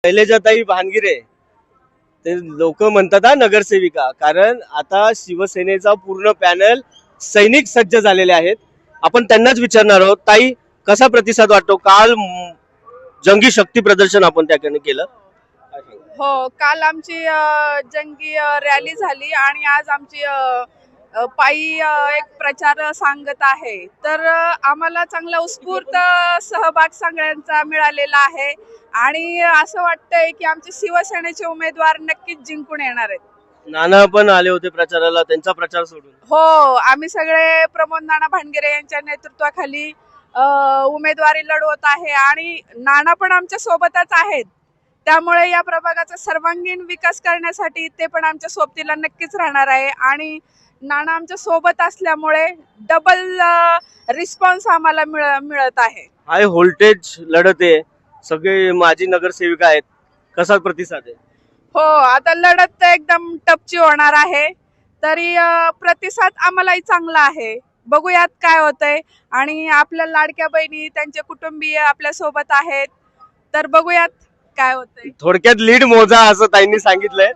शैलजाताई भानगिरे ते लोक म्हणतात हा नगरसेविका, कारण आता शिवसेनेचा पूर्ण पॅनल सैनिक सज्ज झालेले आहेत. आपण त्यांनाच विचारणार आहोत. ताई, कसा प्रतिसाद वाटतो? काल जंगी शक्ती प्रदर्शन आपण त्याकडे केलं. हो, काल आमची जंगी रॅली झाली आणि आज आमची पायी एक प्रचार सांगत आहे. तर आम्हाला चांगला उत्स्फूर्त सहभाग सगळ्यांचा मिळालेला आहे आणि असं वाटतंय की आमचे शिवसेनेचे उमेदवार नक्कीच जिंकून येणार आहेत. नाना पण आले होते प्रचाराला, त्यांचा प्रचार सोडून. हो, आम्ही सगळे प्रमोद नाना भानगिरे यांच्या नेतृत्वाखाली उमेदवारी लढवत आहे आणि नाना पण आमच्या सोबतच आहेत. त्यामुळे या प्रभागाचा सर्वांगीण विकास करण्यासाठी ते पण आमच्या सोबतीला नक्कीच राहणार आहे आणि नाना आमच्या सोबत असल्यामुळे डबल रिस्पॉन्स आम्हाला मिळत आहे. हाय व्होल्टेज लढत आहे, सगळे माजी नगरसेविका आहेत. कसा प्रतिसाद आहे? हो, आता लढत तर एकदम टपची होणार आहे. तरी प्रतिसाद आम्हालाही चांगला आहे. बघूयात काय होतंय आणि आपल्या लाडक्या बहिणी त्यांचे कुटुंबीय आपल्या सोबत आहेत. तर बघूयात काय होतंय. थोडक्यात लीड मोजा असं ताईंनी सांगितलंय.